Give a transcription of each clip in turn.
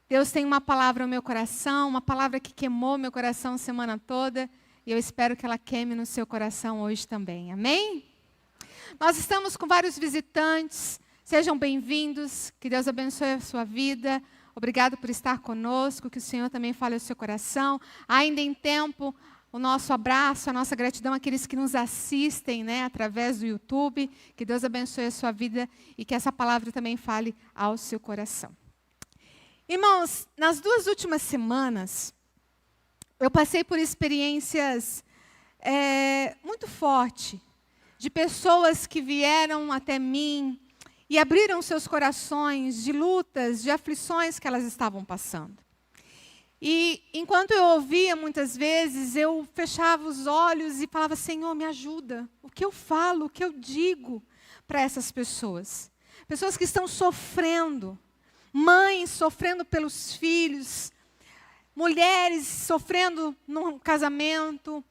Deus tem uma palavra no meu coração, uma palavra que queimou meu coração a semana toda, e eu espero que ela queime no seu coração hoje também. Amém? Nós estamos com vários visitantes, sejam bem-vindos, que Deus abençoe a sua vida. Obrigado por estar conosco, que o Senhor também fale ao seu coração. Ainda em tempo, o nosso abraço, a nossa gratidão àqueles que nos assistem, através do YouTube. Que Deus abençoe a sua vida e que essa palavra também fale ao seu coração. Irmãos, nas 2 últimas semanas, eu passei por experiências muito fortes de pessoas que vieram até mim e abriram seus corações de lutas, de aflições que elas estavam passando. E enquanto eu ouvia muitas vezes, eu fechava os olhos e falava: Senhor, me ajuda. O que eu falo, o que eu digo para essas pessoas? Pessoas que estão sofrendo. Mães sofrendo pelos filhos, mulheres sofrendo no casamento,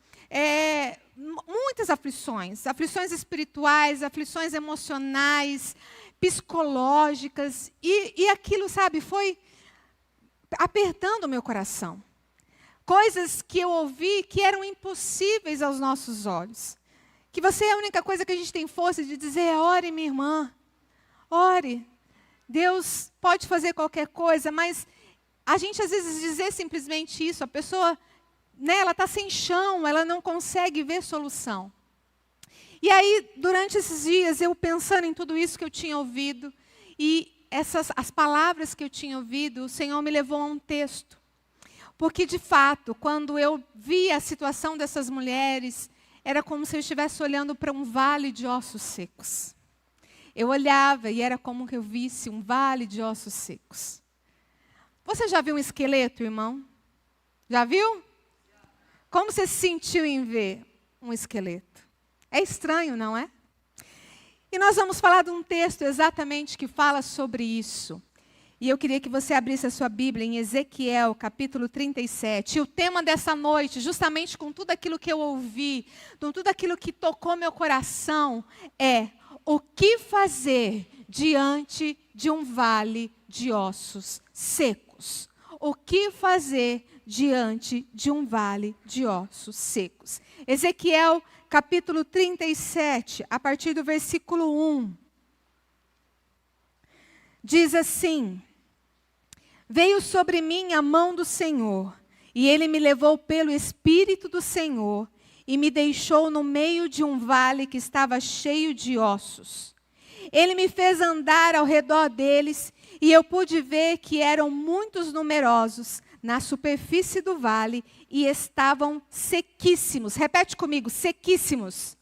muitas aflições espirituais, aflições emocionais, psicológicas, e aquilo, foi apertando o meu coração. Coisas que eu ouvi que eram impossíveis aos nossos olhos. Que a única coisa que a gente tem força de dizer é: ore, minha irmã, ore. Deus pode fazer qualquer coisa, mas a gente às vezes dizer simplesmente isso, a pessoa, ela está sem chão, ela não consegue ver solução. E aí, durante esses dias, eu pensando em tudo isso que eu tinha ouvido, e as palavras que eu tinha ouvido, o Senhor me levou a um texto. Porque, de fato, quando eu vi a situação dessas mulheres, era como se eu estivesse olhando para um vale de ossos secos. Eu olhava e era como que eu visse um vale de ossos secos. Você já viu um esqueleto, irmão? Já viu? Como você se sentiu em ver um esqueleto? É estranho, não é? E nós vamos falar de um texto exatamente que fala sobre isso. E eu queria que você abrisse a sua Bíblia em Ezequiel, capítulo 37. E o tema dessa noite, justamente com tudo aquilo que eu ouvi, com tudo aquilo que tocou meu coração, é: o que fazer diante de um vale de ossos secos? O que fazer diante de um vale de ossos secos? Ezequiel, capítulo 37, a partir do versículo 1. Diz assim: Veio sobre mim a mão do Senhor, e ele me levou pelo Espírito do Senhor, e me deixou no meio de um vale que estava cheio de ossos. Ele me fez andar ao redor deles, e eu pude ver que eram muitos numerosos na superfície do vale, e estavam sequíssimos. Repete comigo: sequíssimos.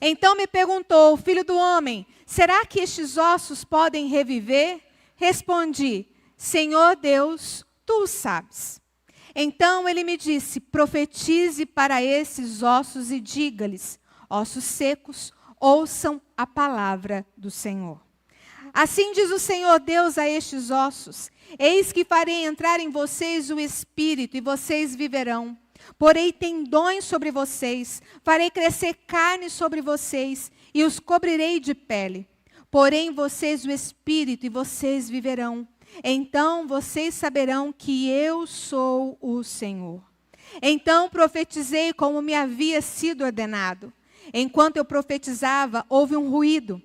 Então me perguntou: filho do homem, será que estes ossos podem reviver? Respondi: Senhor Deus, tu o sabes. Então ele me disse: profetize para esses ossos e diga-lhes: ossos secos, ouçam a palavra do Senhor. Assim diz o Senhor Deus a estes ossos: eis que farei entrar em vocês o Espírito, e vocês viverão. Porei tendões sobre vocês, farei crescer carne sobre vocês, e os cobrirei de pele. Porei em vocês o Espírito, e vocês viverão. Então vocês saberão que eu sou o Senhor. Então profetizei como me havia sido ordenado. Enquanto eu profetizava, houve um ruído,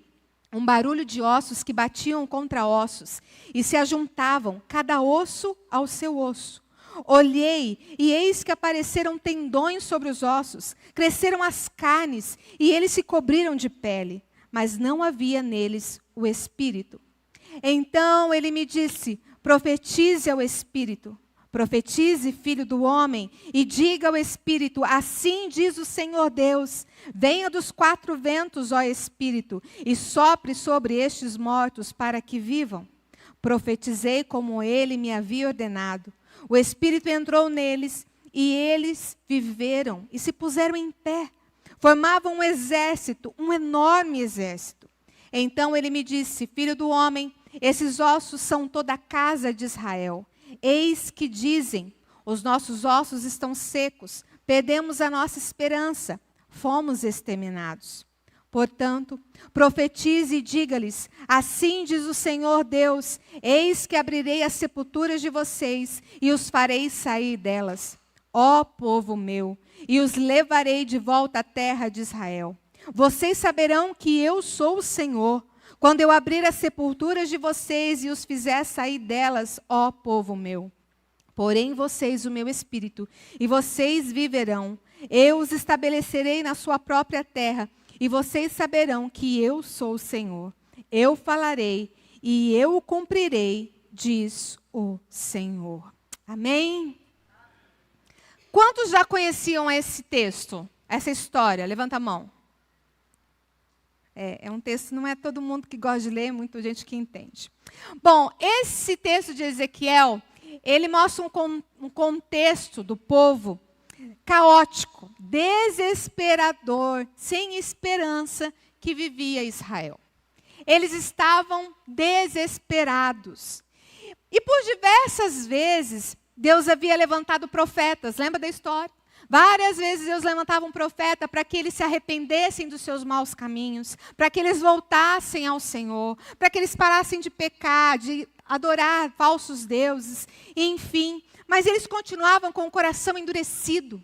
um barulho de ossos que batiam contra ossos e se ajuntavam, cada osso ao seu osso. Olhei, e eis que apareceram tendões sobre os ossos, cresceram as carnes, e eles se cobriram de pele, mas não havia neles o Espírito. Então ele me disse: profetize ao Espírito. Profetize, filho do homem, e diga ao Espírito: assim diz o Senhor Deus: venha dos 4 ventos, ó Espírito, e sopre sobre estes mortos para que vivam. Profetizei como ele me havia ordenado. O Espírito entrou neles, e eles viveram e se puseram em pé. Formavam um exército, um enorme exército. Então ele me disse: filho do homem, esses ossos são toda a casa de Israel. Eis que dizem: os nossos ossos estão secos, perdemos a nossa esperança, fomos exterminados. Portanto, profetize e diga-lhes, assim diz o Senhor Deus, eis que abrirei as sepulturas de vocês e os farei sair delas, ó povo meu, e os levarei de volta à terra de Israel. Vocês saberão que eu sou o Senhor, quando eu abrir as sepulturas de vocês e os fizer sair delas, ó povo meu. Porém vocês o meu espírito, e vocês viverão. Eu os estabelecerei na sua própria terra, e vocês saberão que eu sou o Senhor. Eu falarei e eu o cumprirei, diz o Senhor. Amém? Quantos já conheciam esse texto, essa história? Levanta a mão. É um texto, não é todo mundo que gosta de ler, muita gente que entende. Bom, esse texto de Ezequiel, ele mostra um contexto do povo caótico, desesperador, sem esperança que vivia Israel. Eles estavam desesperados. E por diversas vezes, Deus havia levantado profetas, lembra da história? Várias vezes Deus levantava um profeta para que eles se arrependessem dos seus maus caminhos, para que eles voltassem ao Senhor, para que eles parassem de pecar, de adorar falsos deuses, enfim. Mas eles continuavam com o coração endurecido.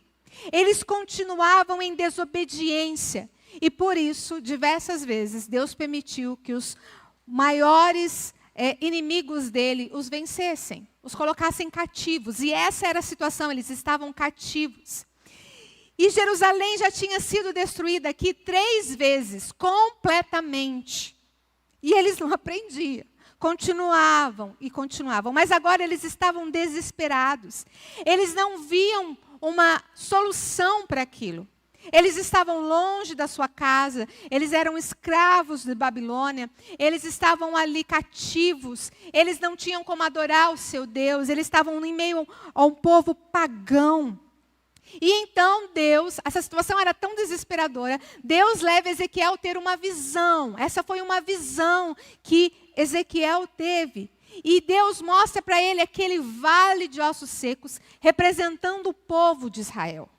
Eles continuavam em desobediência. E por isso, diversas vezes, Deus permitiu que os maiores inimigos dele os vencessem, os colocassem cativos. E essa era a situação, eles estavam cativos. E Jerusalém já tinha sido destruída aqui 3 vezes, completamente. E eles não aprendiam. Continuavam e continuavam, mas agora eles estavam desesperados. Eles não viam uma solução para aquilo. Eles estavam longe da sua casa, eles eram escravos de Babilônia, eles estavam ali cativos, eles não tinham como adorar o seu Deus, eles estavam em meio a um povo pagão. E então Deus, essa situação era tão desesperadora, Deus leva Ezequiel a ter uma visão. Essa foi uma visão que Ezequiel teve. E Deus mostra para ele aquele vale de ossos secos, representando o povo de Israel.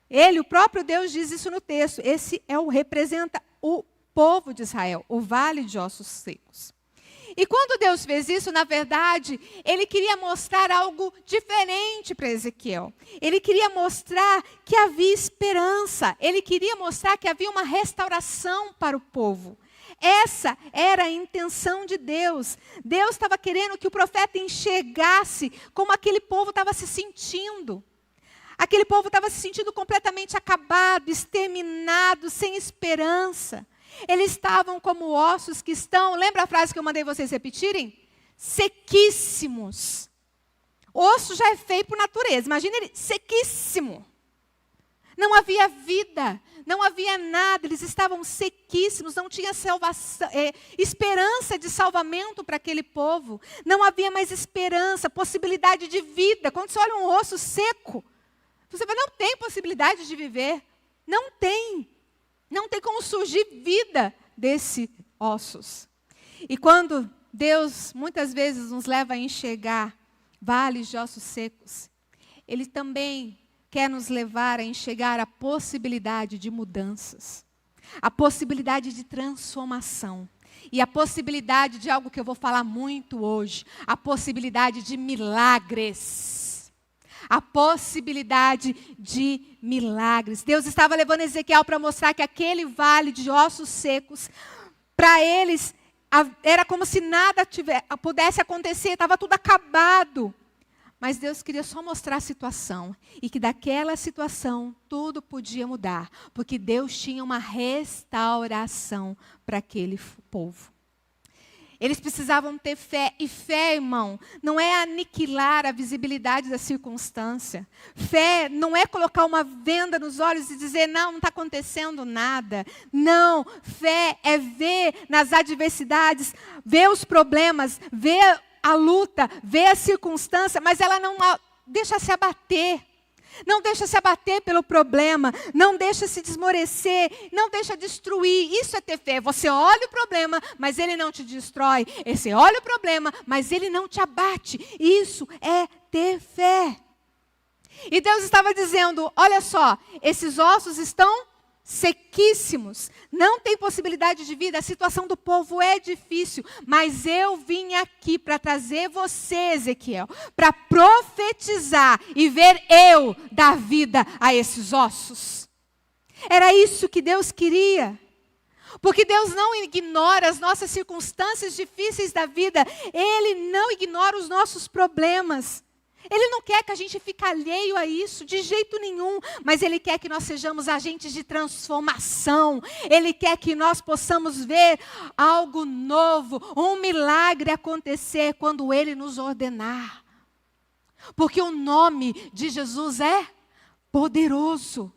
Ele, o próprio Deus, diz isso no texto. Esse representa o povo de Israel, o vale de ossos secos. E quando Deus fez isso, na verdade, ele queria mostrar algo diferente para Ezequiel. Ele queria mostrar que havia esperança. Ele queria mostrar que havia uma restauração para o povo. Essa era a intenção de Deus. Deus estava querendo que o profeta enxergasse como aquele povo estava se sentindo. Aquele povo estava se sentindo completamente acabado, exterminado, sem esperança. Eles estavam como ossos que estão, lembra a frase que eu mandei vocês repetirem? Sequíssimos. Osso já é feio por natureza, imagina ele sequíssimo. Não havia vida, não havia nada, eles estavam sequíssimos, não tinha esperança de salvamento para aquele povo. Não havia mais esperança, possibilidade de vida. Quando você olha um osso seco, você fala, não tem possibilidade de viver. Não tem. Não tem como surgir vida desses ossos. E quando Deus muitas vezes nos leva a enxergar vales de ossos secos, Ele também quer nos levar a enxergar a possibilidade de mudanças, a possibilidade de transformação e a possibilidade de algo que eu vou falar muito hoje, a possibilidade de milagres. A possibilidade de milagres. Deus estava levando Ezequiel para mostrar que aquele vale de ossos secos, para eles, era como se nada pudesse acontecer, estava tudo acabado. Mas Deus queria só mostrar a situação, e que daquela situação tudo podia mudar, porque Deus tinha uma restauração para aquele povo. Eles precisavam ter fé, e fé, irmão, não é aniquilar a visibilidade da circunstância. Fé não é colocar uma venda nos olhos e dizer, não está acontecendo nada. Não, fé é ver nas adversidades, ver os problemas, ver a luta, ver a circunstância, mas ela não deixa se abater. Não deixa se abater pelo problema, não deixa se desmorecer, não deixa destruir. Isso é ter fé. Você olha o problema, mas ele não te destrói. Você olha o problema, mas ele não te abate. Isso é ter fé. E Deus estava dizendo, olha só, esses ossos estão sequíssimos, não tem possibilidade de vida, a situação do povo é difícil, mas eu vim aqui para trazer você, Ezequiel, para profetizar e ver eu dar vida a esses ossos. Era isso que Deus queria. Porque Deus não ignora as nossas circunstâncias difíceis da vida, Ele não ignora os nossos problemas. Ele não quer que a gente fique alheio a isso, de jeito nenhum. Mas Ele quer que nós sejamos agentes de transformação. Ele quer que nós possamos ver algo novo, um milagre acontecer quando Ele nos ordenar. Porque o nome de Jesus é poderoso.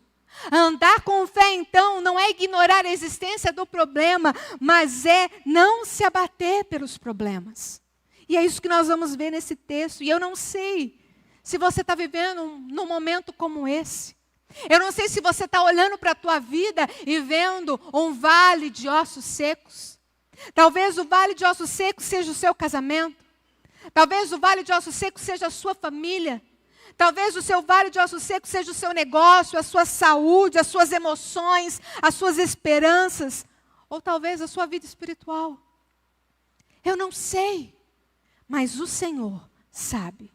Andar com fé, então, não é ignorar a existência do problema, mas é não se abater pelos problemas. E é isso que nós vamos ver nesse texto. E eu não sei se você está vivendo num momento como esse. Eu não sei se você está olhando para a tua vida e vendo um vale de ossos secos. Talvez o vale de ossos secos seja o seu casamento. Talvez o vale de ossos secos seja a sua família. Talvez o seu vale de ossos secos seja o seu negócio, a sua saúde, as suas emoções, as suas esperanças. Ou talvez a sua vida espiritual. Eu não sei. Mas o Senhor sabe.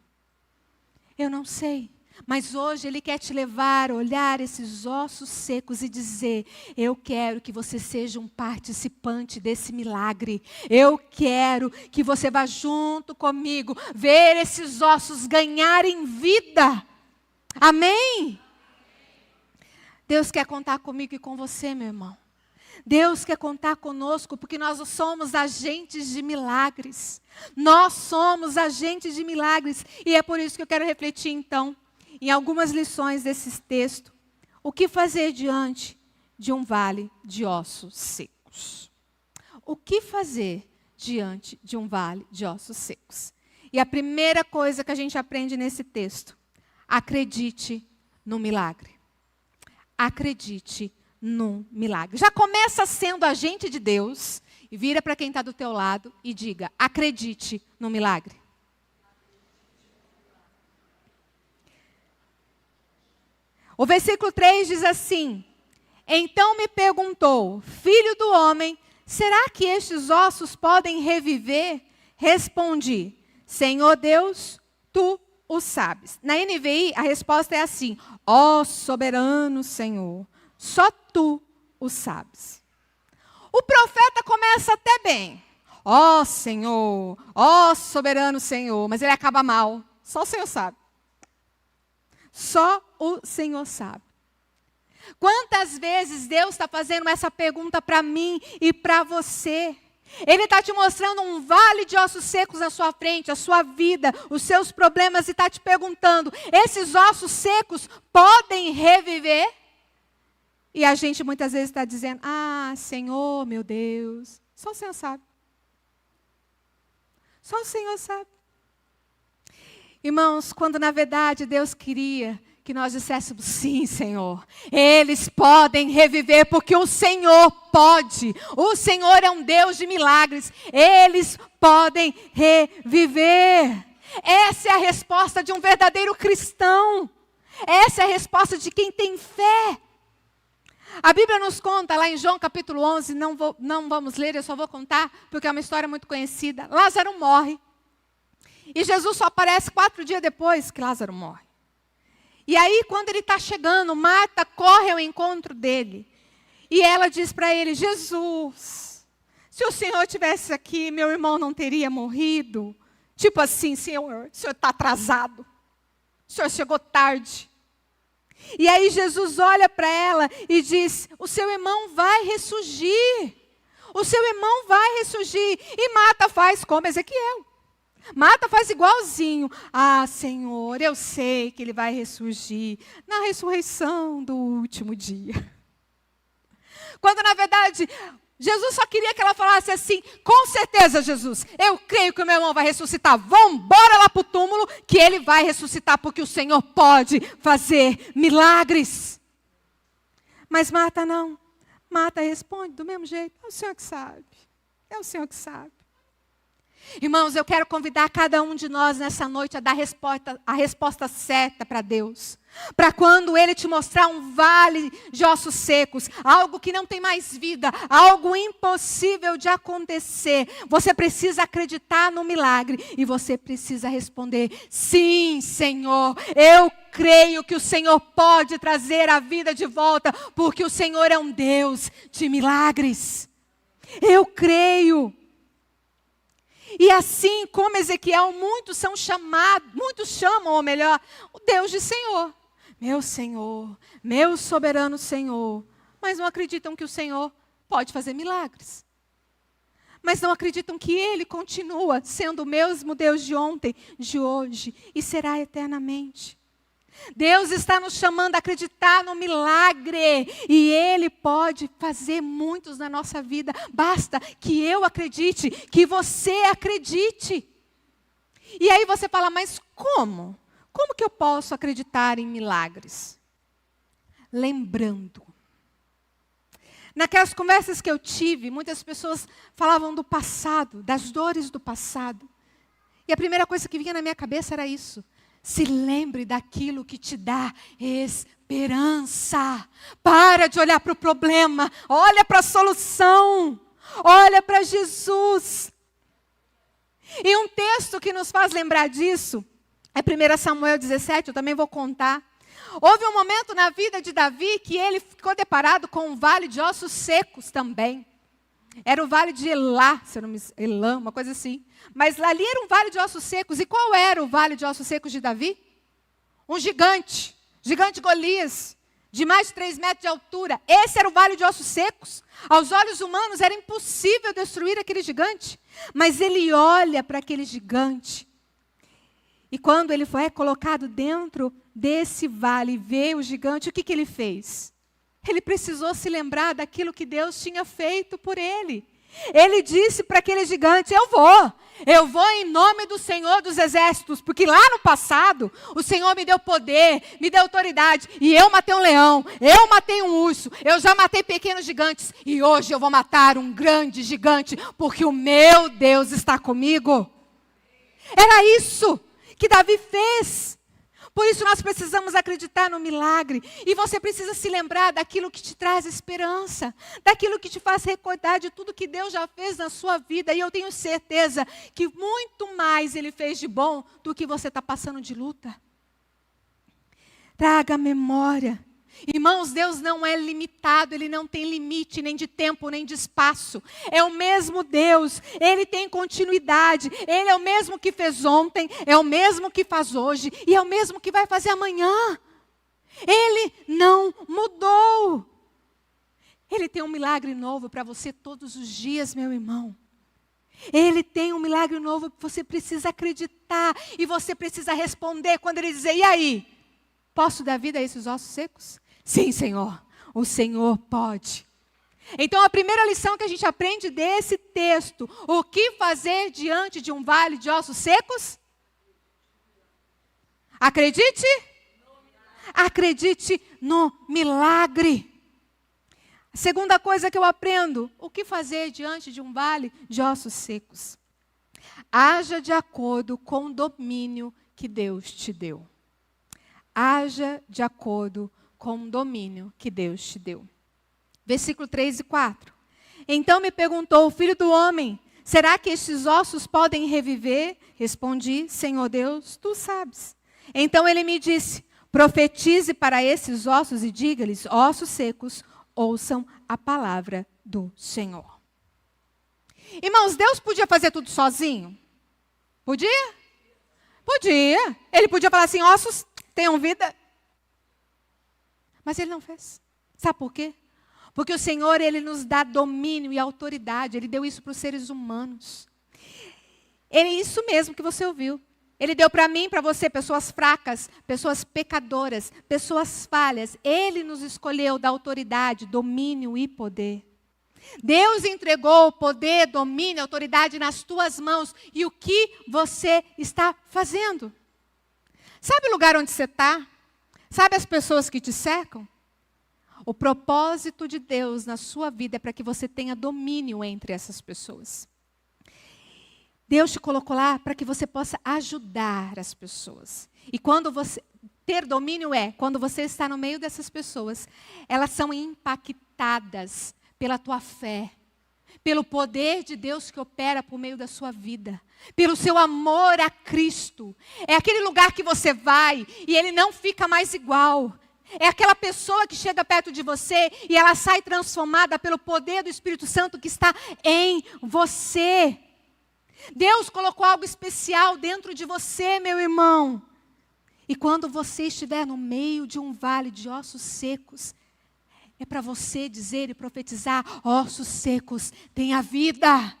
Eu não sei. Mas hoje Ele quer te levar a olhar esses ossos secos e dizer: eu quero que você seja um participante desse milagre. Eu quero que você vá junto comigo ver esses ossos ganharem vida. Amém? Deus quer contar comigo e com você, meu irmão. Deus quer contar conosco porque nós somos agentes de milagres. Nós somos agentes de milagres. E é por isso que eu quero refletir então em algumas lições desse texto. O que fazer diante de um vale de ossos secos? O que fazer diante de um vale de ossos secos? E a primeira coisa que a gente aprende nesse texto: acredite no milagre. Acredite num milagre. Já começa sendo agente de Deus e vira para quem está do teu lado e diga: acredite no milagre. O versículo 3 diz assim: então me perguntou, filho do homem, será que estes ossos podem reviver? Respondi: Senhor Deus, tu o sabes. Na NVI a resposta é assim: ó soberano Senhor, só tu o sabes. O profeta começa até bem. Ó Senhor, ó soberano Senhor. Mas ele acaba mal. Só o Senhor sabe. Só o Senhor sabe. Quantas vezes Deus está fazendo essa pergunta para mim e para você? Ele está te mostrando um vale de ossos secos na sua frente, a sua vida, os seus problemas, e está te perguntando: esses ossos secos podem reviver? E a gente muitas vezes está dizendo: ah, Senhor, meu Deus. Só o Senhor sabe. Só o Senhor sabe. Irmãos, quando na verdade Deus queria que nós disséssemos: sim, Senhor, eles podem reviver, porque o Senhor pode. O Senhor é um Deus de milagres. Eles podem reviver. Essa é a resposta de um verdadeiro cristão. Essa é a resposta de quem tem fé. A Bíblia nos conta, lá em João capítulo 11, não vamos ler, eu só vou contar, porque é uma história muito conhecida. Lázaro morre. E Jesus só aparece 4 dias depois que Lázaro morre. E aí, quando ele está chegando, Marta corre ao encontro dele. E ela diz para ele: Jesus, se o Senhor estivesse aqui, meu irmão não teria morrido. Tipo assim: Senhor, o Senhor está atrasado. O Senhor chegou tarde. E aí Jesus olha para ela e diz: o seu irmão vai ressurgir. O seu irmão vai ressurgir. E Marta faz como Ezequiel. Marta faz igualzinho. Ah, Senhor, eu sei que ele vai ressurgir na ressurreição do último dia. Quando na verdade Jesus só queria que ela falasse assim: com certeza, Jesus, eu creio que o meu irmão vai ressuscitar. Vamos embora lá para o túmulo que ele vai ressuscitar, porque o Senhor pode fazer milagres. Mas Marta não. Marta responde do mesmo jeito: é o Senhor que sabe. É o Senhor que sabe. Irmãos, eu quero convidar cada um de nós nessa noite a dar a resposta certa para Deus. Para quando Ele te mostrar um vale de ossos secos, algo que não tem mais vida, algo impossível de acontecer, você precisa acreditar no milagre e você precisa responder: sim, Senhor, eu creio que o Senhor pode trazer a vida de volta, porque o Senhor é um Deus de milagres. Eu creio. E assim como Ezequiel, muitos chamam, ou melhor, o Deus de Senhor, meu soberano Senhor. Mas não acreditam que o Senhor pode fazer milagres. Mas não acreditam que Ele continua sendo o mesmo Deus de ontem, de hoje e será eternamente. Deus está nos chamando a acreditar no milagre. E Ele pode fazer muitos na nossa vida. Basta que eu acredite, que você acredite. E aí você fala, mas como? Como que eu posso acreditar em milagres? Lembrando. Naquelas conversas que eu tive, muitas pessoas falavam do passado, das dores do passado. E a primeira coisa que vinha na minha cabeça era isso. Se lembre daquilo que te dá esperança. Para de olhar para o problema. Olha para a solução. Olha para Jesus. E um texto que nos faz lembrar disso é 1 Samuel 17, eu também vou contar. Houve um momento na vida de Davi que ele ficou deparado com um vale de ossos secos também. Era o vale de Elá, se eu não me engano, Elã, uma coisa assim. Mas ali era um vale de ossos secos. E qual era o vale de ossos secos de Davi? Um gigante Golias, de mais de 3 metros de altura. Esse era o vale de ossos secos. Aos olhos humanos era impossível destruir aquele gigante. Mas ele olha para aquele gigante. E quando ele foi colocado dentro desse vale e vê o gigante, o que ele fez? Ele precisou se lembrar daquilo que Deus tinha feito por ele. Ele disse para aquele gigante, eu vou em nome do Senhor dos Exércitos, porque lá no passado, o Senhor me deu poder, me deu autoridade, e eu matei um leão, eu matei um urso, eu já matei pequenos gigantes, e hoje eu vou matar um grande gigante, porque o meu Deus está comigo. Era isso que Davi fez. Por isso nós precisamos acreditar no milagre. E você precisa se lembrar daquilo que te traz esperança. Daquilo que te faz recordar de tudo que Deus já fez na sua vida. E eu tenho certeza que muito mais Ele fez de bom do que você está passando de luta. Traga a memória. Irmãos, Deus não é limitado, Ele não tem limite nem de tempo, nem de espaço. É o mesmo Deus, Ele tem continuidade. Ele é o mesmo que fez ontem, é o mesmo que faz hoje e é o mesmo que vai fazer amanhã. Ele não mudou. Ele tem um milagre novo para você todos os dias, meu irmão. Ele tem um milagre novo, você precisa acreditar e você precisa responder quando Ele dizer, e aí? Posso dar vida a esses ossos secos? Sim, Senhor, o Senhor pode. Então, a primeira lição que a gente aprende desse texto, o que fazer diante de um vale de ossos secos? Acredite? Acredite no milagre. A segunda coisa que eu aprendo, o que fazer diante de um vale de ossos secos? Haja de acordo com o domínio que Deus te deu. Haja de acordo com o domínio que Deus te deu. Versículo 3 e 4. Então me perguntou o filho do homem, será que estes ossos podem reviver? Respondi, Senhor Deus, tu sabes. Então ele me disse, profetize para esses ossos e diga-lhes, ossos secos, ouçam a palavra do Senhor. Irmãos, Deus podia fazer tudo sozinho? Podia? Podia. Ele podia falar assim, ossos, tenham vida. Mas Ele não fez. Sabe por quê? Porque o Senhor, Ele nos dá domínio e autoridade. Ele deu isso para os seres humanos. É isso mesmo que você ouviu. Ele deu para mim, para você, pessoas fracas, pessoas pecadoras, pessoas falhas. Ele nos escolheu da autoridade, domínio e poder. Deus entregou o poder, domínio, autoridade nas tuas mãos. E o que você está fazendo? Sabe o lugar onde você está? Sabe as pessoas que te cercam? O propósito de Deus na sua vida é para que você tenha domínio entre essas pessoas. Deus te colocou lá para que você possa ajudar as pessoas. E quando você... Ter domínio é quando você está no meio dessas pessoas, elas são impactadas pela tua fé, pelo poder de Deus que opera por meio da sua vida, pelo seu amor a Cristo. É aquele lugar que você vai e ele não fica mais igual. É aquela pessoa que chega perto de você e ela sai transformada pelo poder do Espírito Santo que está em você. Deus colocou algo especial dentro de você, meu irmão. E quando você estiver no meio de um vale de ossos secos, é para você dizer e profetizar: ossos secos, tenha vida.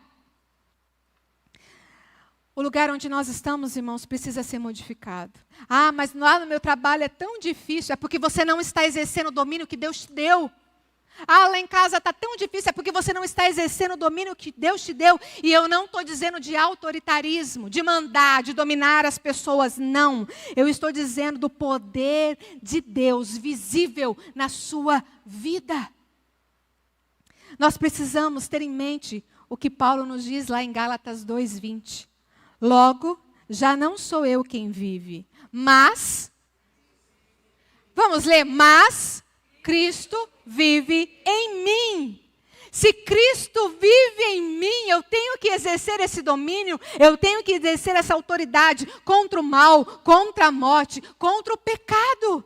O lugar onde nós estamos, irmãos, precisa ser modificado. Ah, mas lá no meu trabalho é tão difícil. É porque você não está exercendo o domínio que Deus te deu. Ah, lá em casa está tão difícil. É porque você não está exercendo o domínio que Deus te deu. E eu não estou dizendo de autoritarismo, de mandar, de dominar as pessoas. Não. Eu estou dizendo do poder de Deus visível na sua vida. Nós precisamos ter em mente o que Paulo nos diz lá em Gálatas 2:20. Logo, já não sou eu quem vive, mas... Vamos ler. Mas Cristo vive em mim. Se Cristo vive em mim, eu tenho que exercer esse domínio, eu tenho que exercer essa autoridade contra o mal, contra a morte, contra o pecado.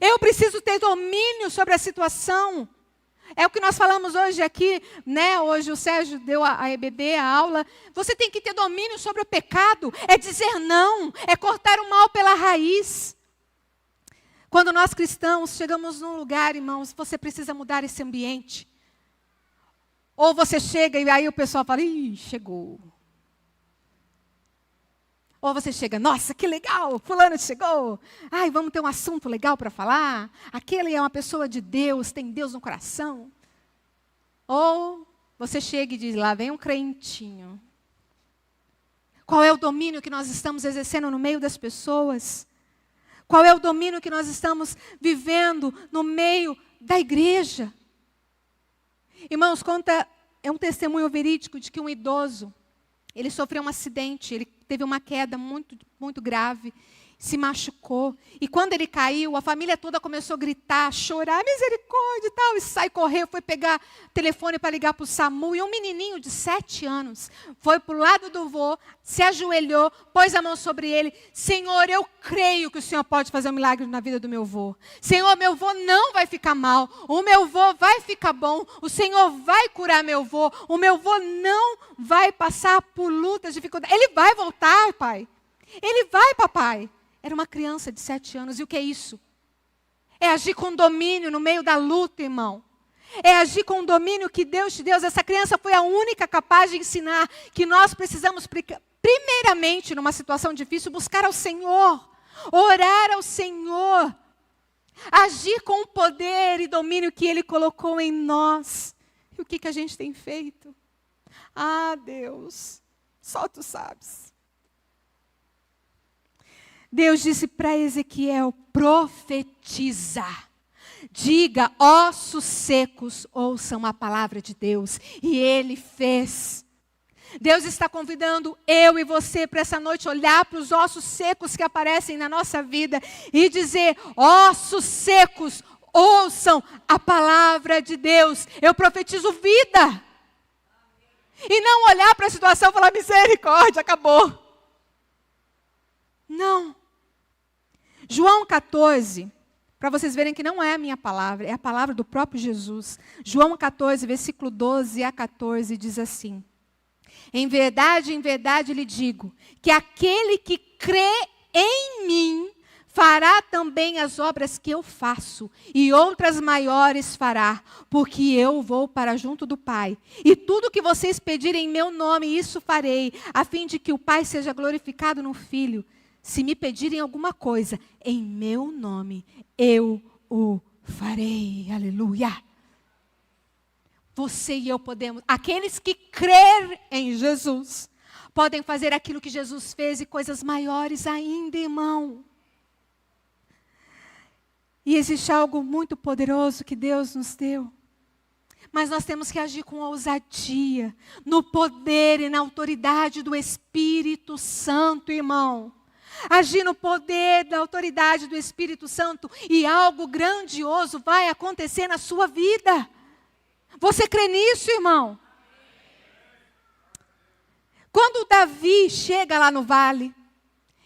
Eu preciso ter domínio sobre a situação. É o que nós falamos hoje aqui, né? Hoje o Sérgio deu a EBD, a aula. Você tem que ter domínio sobre o pecado. É dizer não, é cortar o mal pela raiz. Quando nós cristãos chegamos num lugar, irmãos, você precisa mudar esse ambiente. Ou você chega e aí o pessoal fala: ih, chegou. Ou você chega: nossa, que legal, fulano chegou. Ai, vamos ter um assunto legal para falar. Aquele é uma pessoa de Deus, tem Deus no coração. Ou você chega e diz: lá vem um crentinho. Qual é o domínio que nós estamos exercendo no meio das pessoas? Qual é o domínio que nós estamos vivendo no meio da igreja? Irmãos, é um testemunho verídico de que um idoso, ele sofreu um acidente, ele teve uma queda muito, muito grave, se machucou. E quando ele caiu, a família toda começou a gritar, chorar, misericórdia e tal. E correu, foi pegar telefone para ligar para o SAMU. E um menininho de 7 anos foi para o lado do vô, se ajoelhou, pôs a mão sobre ele. Senhor, eu creio que o Senhor pode fazer um milagre na vida do meu vô. Senhor, meu vô não vai ficar mal. O meu vô vai ficar bom. O Senhor vai curar meu vô. O meu vô não vai passar por lutas, dificuldades. Ele vai voltar, pai. Ele vai, papai. Era uma criança de 7 anos. E o que é isso? É agir com domínio no meio da luta, irmão. É agir com o domínio que Deus te deu. Essa criança foi a única capaz de ensinar que nós precisamos, primeiramente, numa situação difícil, buscar ao Senhor. Orar ao Senhor. Agir com o poder e domínio que Ele colocou em nós. E o que a gente tem feito? Ah, Deus, só Tu sabes. Deus disse para Ezequiel: profetiza. Diga: ossos secos, ouçam a palavra de Deus. E ele fez. Deus está convidando eu e você para essa noite olhar para os ossos secos que aparecem na nossa vida e dizer: ossos secos, ouçam a palavra de Deus. Eu profetizo vida. E não olhar para a situação e falar: misericórdia, acabou. Não. João 14, para vocês verem que não é a minha palavra, é a palavra do próprio Jesus. João 14, versículo 12 a 14, diz assim: em verdade lhe digo, que aquele que crê em mim fará também as obras que eu faço, e outras maiores fará, porque eu vou para junto do Pai. E tudo que vocês pedirem em meu nome, isso farei, a fim de que o Pai seja glorificado no Filho. Se me pedirem alguma coisa em meu nome, eu o farei. Aleluia. Você e eu podemos, aqueles que crerem em Jesus, podem fazer aquilo que Jesus fez e coisas maiores ainda, irmão. E existe algo muito poderoso que Deus nos deu. Mas nós temos que agir com ousadia, no poder e na autoridade do Espírito Santo, irmão. Agir no poder da autoridade do Espírito Santo e algo grandioso vai acontecer na sua vida. Você crê nisso, irmão? Quando Davi chega lá no vale,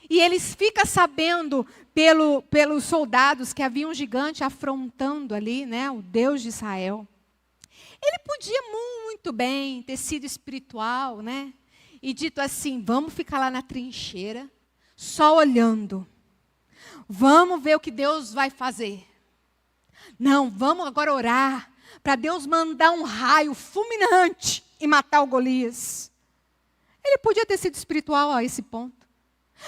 e eles ficam sabendo pelos soldados que havia um gigante afrontando ali, né, o Deus de Israel. Ele podia muito bem ter sido espiritual, né? E dito assim, vamos ficar lá na trincheira, só olhando. Vamos ver o que Deus vai fazer. Não, vamos agora orar para Deus mandar um raio fulminante e matar o Golias. Ele podia ter sido espiritual a esse ponto.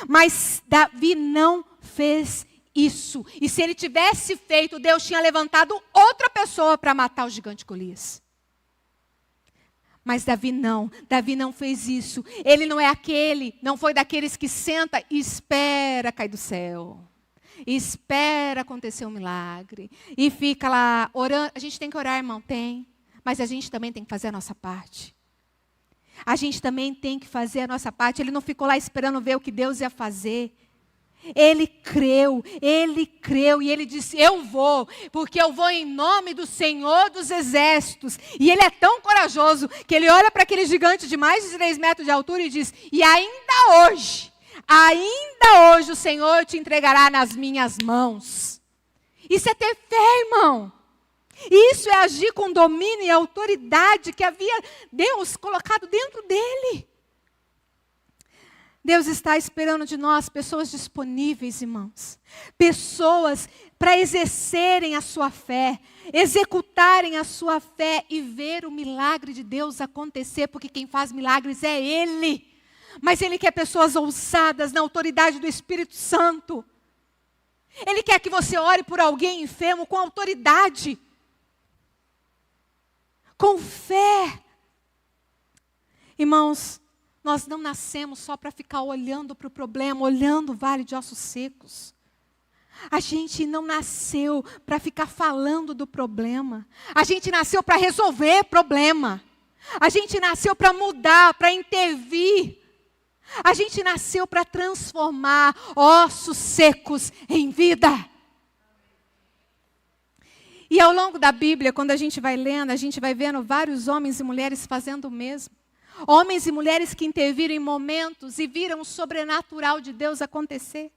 Mas Davi não fez isso. E se ele tivesse feito, Deus tinha levantado outra pessoa para matar o gigante Golias. Mas Davi não fez isso. Ele não foi daqueles que senta e espera cair do céu. Espera acontecer um milagre. E fica lá orando. A gente tem que orar, irmão? Tem. Mas a gente também tem que fazer a nossa parte. A gente também tem que fazer a nossa parte. Ele não ficou lá esperando ver o que Deus ia fazer. Ele creu e ele disse, eu vou, porque eu vou em nome do Senhor dos Exércitos. E ele é tão corajoso que ele olha para aquele gigante de mais de 3 metros de altura e diz, e ainda hoje o Senhor te entregará nas minhas mãos. Isso é ter fé, irmão. Isso é agir com domínio e autoridade que havia Deus colocado dentro dele. Deus está esperando de nós pessoas disponíveis, irmãos. Pessoas para exercerem a sua fé, executarem a sua fé e ver o milagre de Deus acontecer, porque quem faz milagres é Ele. Mas Ele quer pessoas ousadas na autoridade do Espírito Santo. Ele quer que você ore por alguém enfermo com autoridade, com fé. Irmãos, nós não nascemos só para ficar olhando para o problema, olhando o vale de ossos secos. A gente não nasceu para ficar falando do problema. A gente nasceu para resolver problema. A gente nasceu para mudar, para intervir. A gente nasceu para transformar ossos secos em vida. E ao longo da Bíblia, quando a gente vai lendo, a gente vai vendo vários homens e mulheres fazendo o mesmo. Homens e mulheres que interviram em momentos e viram o sobrenatural de Deus acontecer.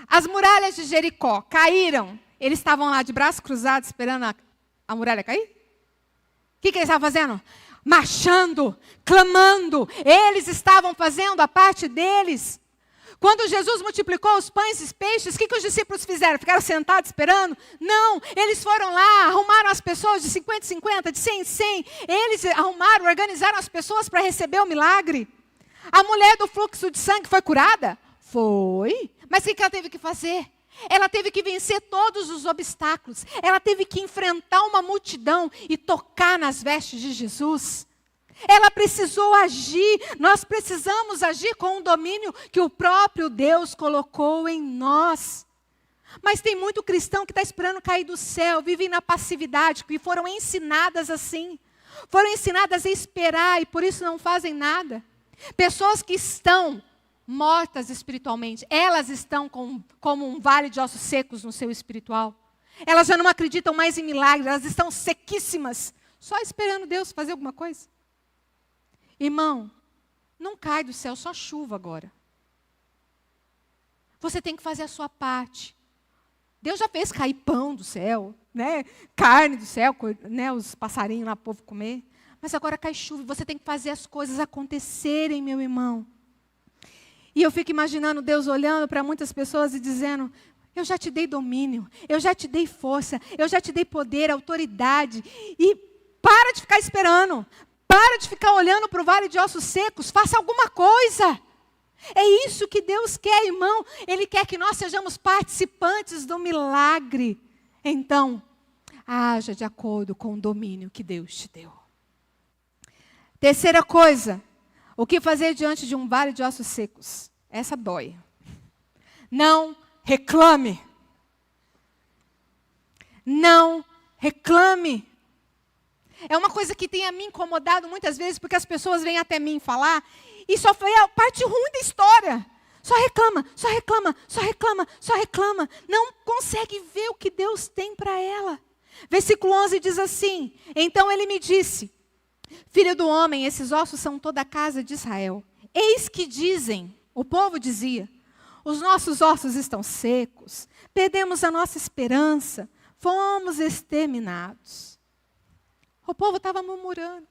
As muralhas de Jericó caíram. Eles estavam lá de braços cruzados esperando a muralha cair? O que eles estavam fazendo? Marchando, clamando. Eles estavam fazendo a parte deles. Quando Jesus multiplicou os pães e os peixes, o que os discípulos fizeram? Ficaram sentados esperando? Não, eles foram lá, arrumaram as pessoas de 50 em 50, de 100 em 100. Eles arrumaram, organizaram as pessoas para receber o milagre. A mulher do fluxo de sangue foi curada? Foi. Mas o que ela teve que fazer? Ela teve que vencer todos os obstáculos. Ela teve que enfrentar uma multidão e tocar nas vestes de Jesus. Ela precisou agir, nós precisamos agir com o domínio que o próprio Deus colocou em nós. Mas tem muito cristão que está esperando cair do céu, vivem na passividade, que foram ensinadas assim. Foram ensinadas a esperar e por isso não fazem nada. Pessoas que estão mortas espiritualmente, elas estão como um vale de ossos secos no seu espiritual. Elas já não acreditam mais em milagres, elas estão sequíssimas, só esperando Deus fazer alguma coisa. Irmão, não cai do céu só chuva agora. Você tem que fazer a sua parte. Deus já fez cair pão do céu, né? Carne do céu, né? Os passarinhos lá, o povo comer. Mas agora cai chuva e você tem que fazer as coisas acontecerem, meu irmão. E eu fico imaginando Deus olhando para muitas pessoas e dizendo, eu já te dei domínio, eu já te dei força, eu já te dei poder, autoridade. E para de ficar esperando. Para de ficar olhando para o vale de ossos secos. Faça alguma coisa. É isso que Deus quer, irmão. Ele quer que nós sejamos participantes do milagre. Então, haja de acordo com o domínio que Deus te deu. Terceira coisa. O que fazer diante de um vale de ossos secos? Essa dói. Não reclame. Não reclame. É uma coisa que tem a me incomodado muitas vezes, porque as pessoas vêm até mim falar, e só foi a parte ruim da história. Só reclama, só reclama, só reclama, só reclama. Não consegue ver o que Deus tem para ela. Versículo 11 diz assim: então ele me disse, filho do homem, esses ossos são toda a casa de Israel. Eis que dizem, o povo dizia, os nossos ossos estão secos, perdemos a nossa esperança, fomos exterminados. O povo estava murmurando.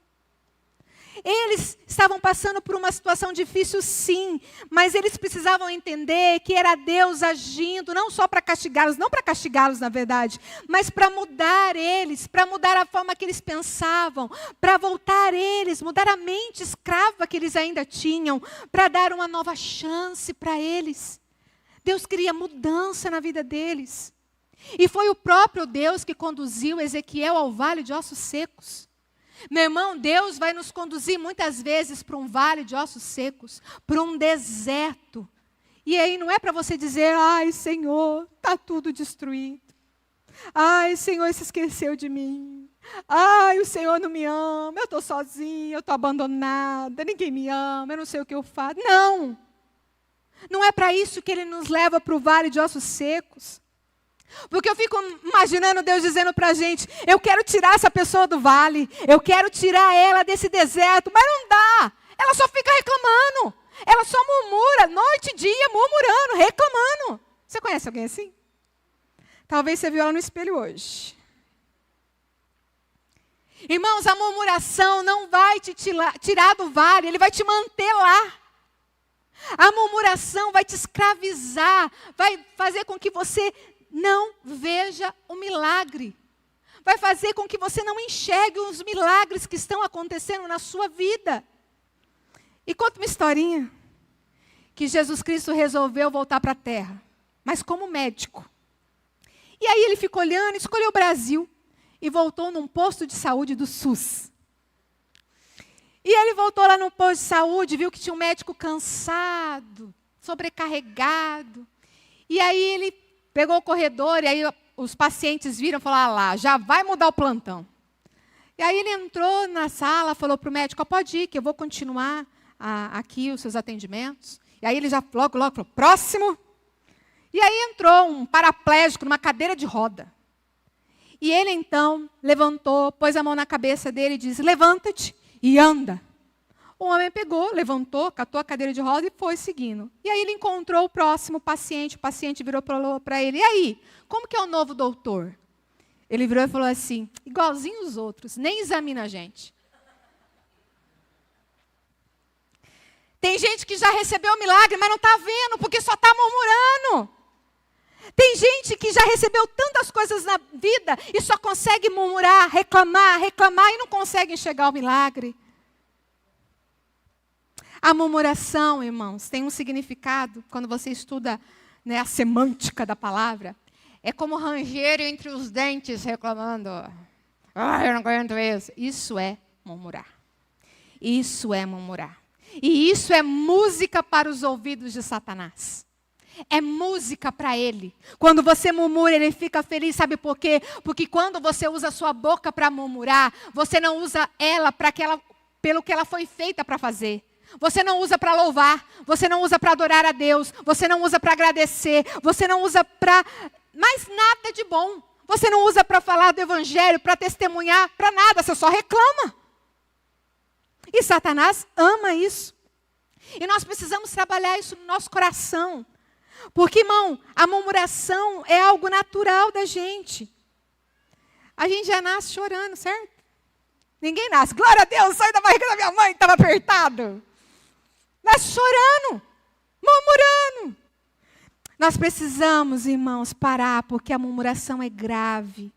Eles estavam passando por uma situação difícil, sim, mas eles precisavam entender que era Deus agindo, não só para castigá-los, não para castigá-los, na verdade, mas para mudar eles, para mudar a forma que eles pensavam, para voltar eles, mudar a mente escrava que eles ainda tinham, para dar uma nova chance para eles. Deus queria mudança na vida deles. E foi o próprio Deus que conduziu Ezequiel ao vale de ossos secos. Meu irmão, Deus vai nos conduzir muitas vezes para um vale de ossos secos, para um deserto. E aí não é para você dizer, ai Senhor, está tudo destruído. Ai Senhor, se esqueceu de mim. Ai, o Senhor não me ama, eu estou sozinha, eu estou abandonada, ninguém me ama, eu não sei o que eu faço. Não! Não é para isso que Ele nos leva para o vale de ossos secos. Porque eu fico imaginando Deus dizendo para a gente, eu quero tirar essa pessoa do vale, eu quero tirar ela desse deserto, mas não dá. Ela só fica reclamando, ela só murmura, noite e dia, murmurando, reclamando. Você conhece alguém assim? Talvez você viu ela no espelho hoje. Irmãos, a murmuração não vai te tirar do vale, ele vai te manter lá. A murmuração vai te escravizar, vai fazer com que você não veja o milagre. Vai fazer com que você não enxergue os milagres que estão acontecendo na sua vida. E conta uma historinha. Que Jesus Cristo resolveu voltar para a terra. Mas como médico. E aí ele ficou olhando, escolheu o Brasil. E voltou num posto de saúde do SUS. E ele voltou lá no posto de saúde, viu que tinha um médico cansado, sobrecarregado. E aí ele pegou o corredor, e aí os pacientes viram e falaram, lá, já vai mudar o plantão. E aí ele entrou na sala, falou para o médico, pode ir, que eu vou continuar aqui os seus atendimentos. E aí ele já logo falou, próximo. E aí entrou um paraplégico numa cadeira de roda. E ele então levantou, pôs a mão na cabeça dele e disse, levanta-te e anda. O homem pegou, levantou, catou a cadeira de roda e foi seguindo. E aí ele encontrou o próximo paciente, o paciente virou para ele, e aí, como que é o novo doutor? Ele virou e falou assim, igualzinho os outros, nem examina a gente. Tem gente que já recebeu o milagre, mas não está vendo, porque só está murmurando. Tem gente que já recebeu tantas coisas na vida e só consegue murmurar, reclamar e não consegue enxergar o milagre. A murmuração, irmãos, tem um significado, quando você estuda, né, a semântica da palavra, é como ranger entre os dentes reclamando. Eu não aguento isso. Isso é murmurar. Isso é murmurar. E isso é música para os ouvidos de Satanás. É música para ele. Quando você murmura, ele fica feliz. Sabe por quê? Porque quando você usa a sua boca para murmurar, você não usa ela pelo que ela foi feita para fazer. Você não usa para louvar, você não usa para adorar a Deus, você não usa para agradecer, você não usa para mais nada de bom. Você não usa para falar do evangelho, para testemunhar, para nada, você só reclama. E Satanás ama isso. E nós precisamos trabalhar isso no nosso coração. Porque, irmão, a murmuração é algo natural da gente. A gente já nasce chorando, certo? Ninguém nasce. Glória a Deus, sai da barriga da minha mãe, estava apertado. Nasce chorando, murmurando. Nós precisamos, irmãos, parar, porque a murmuração é grave.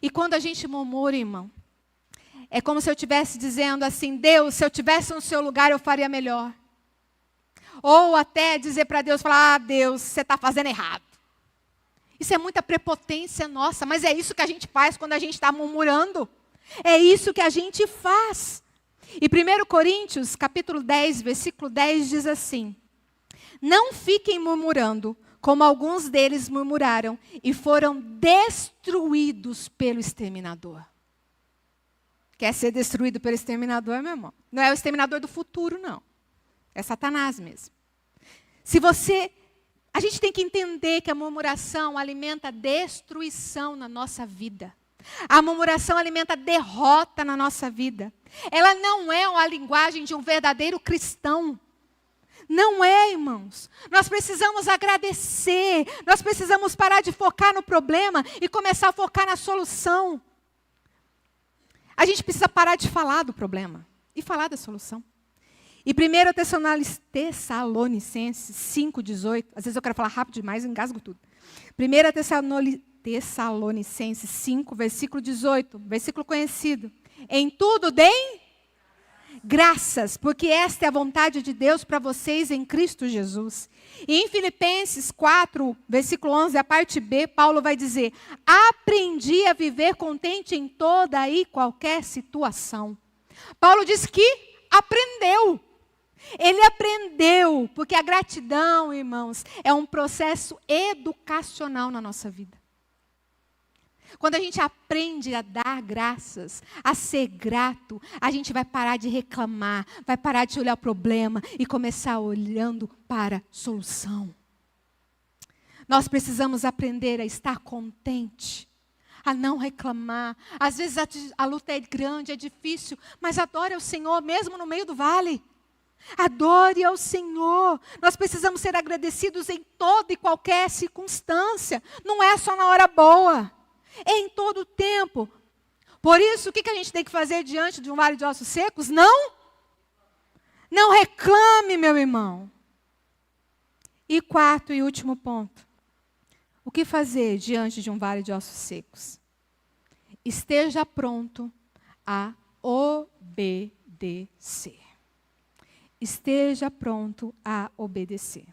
E quando a gente murmura, irmão, é como se eu estivesse dizendo assim, Deus, se eu estivesse no seu lugar, eu faria melhor. Ou até dizer para Deus, falar, Deus, você está fazendo errado. Isso é muita prepotência nossa, mas é isso que a gente faz quando a gente está murmurando. É isso que a gente faz. E 1 Coríntios, capítulo 10, versículo 10, diz assim, não fiquem murmurando, como alguns deles murmuraram, e foram destruídos pelo exterminador. quer ser destruído pelo exterminador, meu irmão. Não é o exterminador do futuro, não. É Satanás mesmo. A gente tem que entender que a murmuração alimenta destruição na nossa vida. A murmuração alimenta derrota na nossa vida. Ela não é a linguagem de um verdadeiro cristão. Não é, irmãos. Nós precisamos agradecer. Nós precisamos parar de focar no problema e começar a focar na solução. A gente precisa parar de falar do problema e falar da solução. E 1 Tessalonicenses 5,18, às vezes eu quero falar rápido demais, eu engasgo tudo. 1 Tessalonicenses 5, versículo 18, versículo conhecido. Em tudo deem graças, porque esta é a vontade de Deus para vocês em Cristo Jesus. E em Filipenses 4, versículo 11, a parte B, Paulo vai dizer: aprendi a viver contente em toda e qualquer situação. Paulo diz que aprendeu. Ele aprendeu, porque a gratidão, irmãos, é um processo educacional na nossa vida. Quando a gente aprende a dar graças, a ser grato, a gente vai parar de reclamar, vai parar de olhar o problema e começar olhando para a solução. Nós precisamos aprender a estar contente, a não reclamar. Às vezes a luta é grande, é difícil, mas adore ao Senhor mesmo no meio do vale. Adore ao Senhor. Nós precisamos ser agradecidos em toda e qualquer circunstância. Não é só na hora boa. É em todo o tempo. Por isso, o que a gente tem que fazer diante de um vale de ossos secos? Não reclame, meu irmão. E quarto e último ponto. O que fazer diante de um vale de ossos secos? Esteja pronto a obedecer. Esteja pronto a obedecer.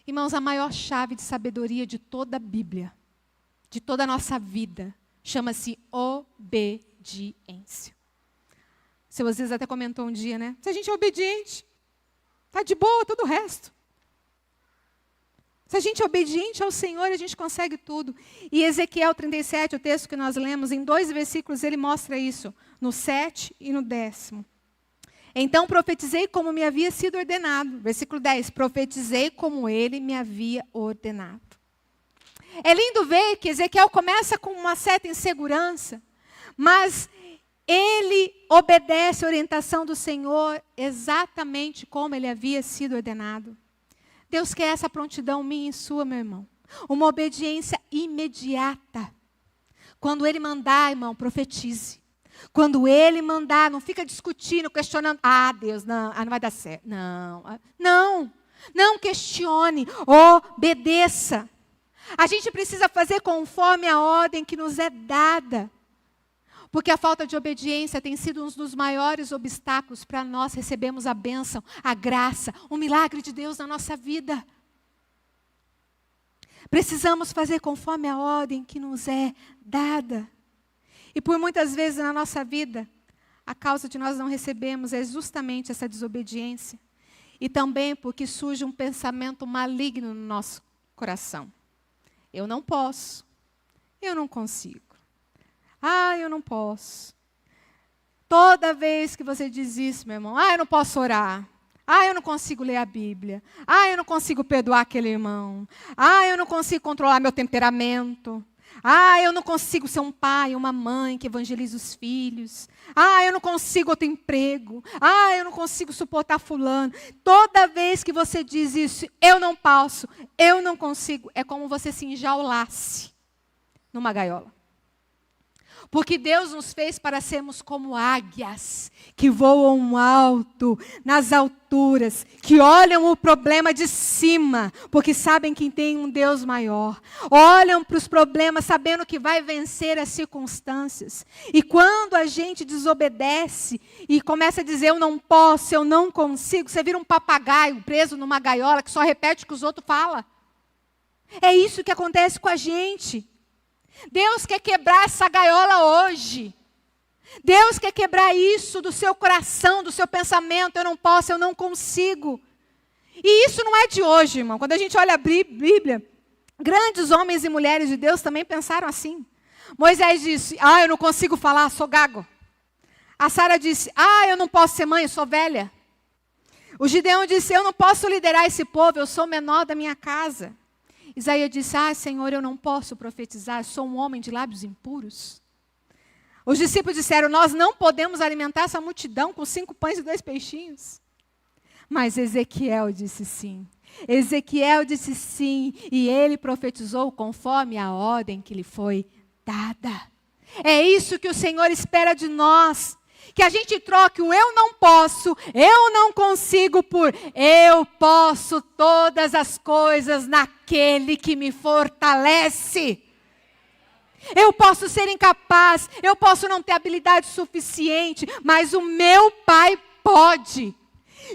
Irmãos, a maior chave de sabedoria de toda a Bíblia, de toda a nossa vida, chama-se obediência. Seu Osías até comentou um dia, né? Se a gente é obediente, está de boa todo o resto. Se a gente é obediente ao Senhor, a gente consegue tudo. E Ezequiel 37, o texto que nós lemos, em 2 versículos, ele mostra isso, no 7 e no 10º. Então profetizei como me havia sido ordenado. Versículo 10, profetizei como ele me havia ordenado. É lindo ver que Ezequiel começa com uma certa insegurança, mas ele obedece a orientação do Senhor exatamente como ele havia sido ordenado. Deus quer essa prontidão minha e sua, meu irmão. Uma obediência imediata. Quando Ele mandar, irmão, profetize. Quando Ele mandar, não fica discutindo, questionando. Ah, Deus, não vai dar certo. Não questione, obedeça. A gente precisa fazer conforme a ordem que nos é dada. Porque a falta de obediência tem sido um dos maiores obstáculos para nós recebermos a bênção, a graça, o milagre de Deus na nossa vida. Precisamos fazer conforme a ordem que nos é dada. E por muitas vezes na nossa vida, a causa de nós não recebermos é justamente essa desobediência. E também porque surge um pensamento maligno no nosso coração. Eu não posso, eu não consigo. Eu não posso. Toda vez que você diz isso, meu irmão, eu não posso orar. Eu não consigo ler a Bíblia. Eu não consigo perdoar aquele irmão. Eu não consigo controlar meu temperamento. Eu não consigo ser um pai, uma mãe que evangeliza os filhos. Eu não consigo outro emprego. Eu não consigo suportar fulano. Toda vez que você diz isso, eu não posso, eu não consigo, é como você se enjaulasse numa gaiola. Porque Deus nos fez para sermos como águias, que voam alto, nas alturas, que olham o problema de cima, porque sabem que tem um Deus maior. Olham para os problemas sabendo que vai vencer as circunstâncias. E quando a gente desobedece e começa a dizer eu não posso, eu não consigo, você vira um papagaio preso numa gaiola que só repete o que os outros falam. É isso que acontece com a gente. Deus quer quebrar essa gaiola hoje. Deus quer quebrar isso do seu coração, do seu pensamento. Eu não posso, eu não consigo. E isso não é de hoje, irmão. Quando a gente olha a Bíblia, grandes homens e mulheres de Deus também pensaram assim. Moisés disse, eu não consigo falar, sou gago. A Sara disse, eu não posso ser mãe, eu sou velha. O Gideão disse, eu não posso liderar esse povo, eu sou o menor da minha casa. Isaías disse, Senhor, eu não posso profetizar, sou um homem de lábios impuros. Os discípulos disseram, nós não podemos alimentar essa multidão com 5 pães e 2 peixinhos. Mas Ezequiel disse sim. Ezequiel disse sim, e ele profetizou conforme a ordem que lhe foi dada. É isso que o Senhor espera de nós. Que a gente troque o eu não posso, eu não consigo por eu posso todas as coisas naquele que me fortalece. Eu posso ser incapaz, eu posso não ter habilidade suficiente, mas o meu Pai pode.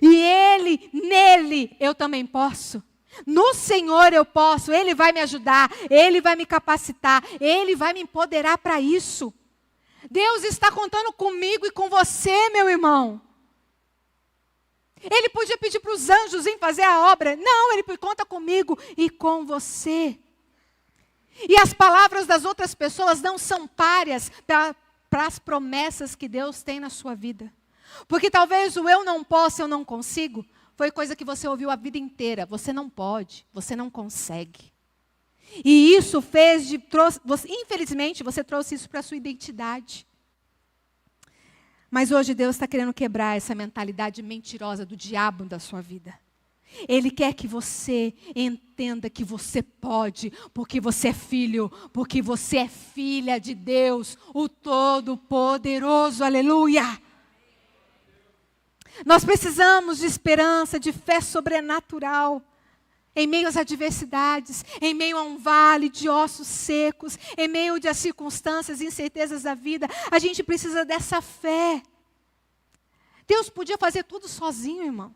E nele eu também posso. No Senhor eu posso, Ele vai me ajudar, Ele vai me capacitar, Ele vai me empoderar para isso. Deus está contando comigo e com você, meu irmão. Ele podia pedir para os anjos virem fazer a obra. Não, Ele conta comigo e com você. E as palavras das outras pessoas não são párias para as promessas que Deus tem na sua vida. Porque talvez o eu não posso, eu não consigo, foi coisa que você ouviu a vida inteira. Você não pode, você não consegue. E isso infelizmente, você trouxe isso para a sua identidade. Mas hoje Deus está querendo quebrar essa mentalidade mentirosa do diabo da sua vida. Ele quer que você entenda que você pode, porque você é filho, porque você é filha de Deus, o Todo-Poderoso, aleluia. Nós precisamos de esperança, de fé sobrenatural. Em meio às adversidades, em meio a um vale de ossos secos, em meio às circunstâncias e incertezas da vida, a gente precisa dessa fé. Deus podia fazer tudo sozinho, irmão.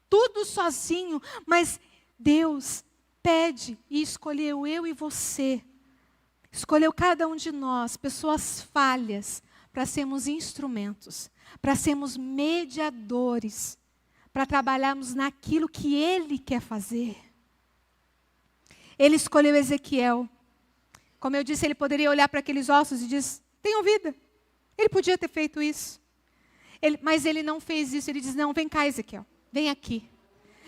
Tudo sozinho, mas Deus pede e escolheu eu e você. Escolheu cada um de nós, pessoas falhas, para sermos instrumentos, para sermos mediadores, para trabalharmos naquilo que Ele quer fazer. Ele escolheu Ezequiel. Como eu disse, ele poderia olhar para aqueles ossos e dizer, tenham vida. Ele podia ter feito isso. Mas ele não fez isso. Ele diz, não, vem cá, Ezequiel. Vem aqui.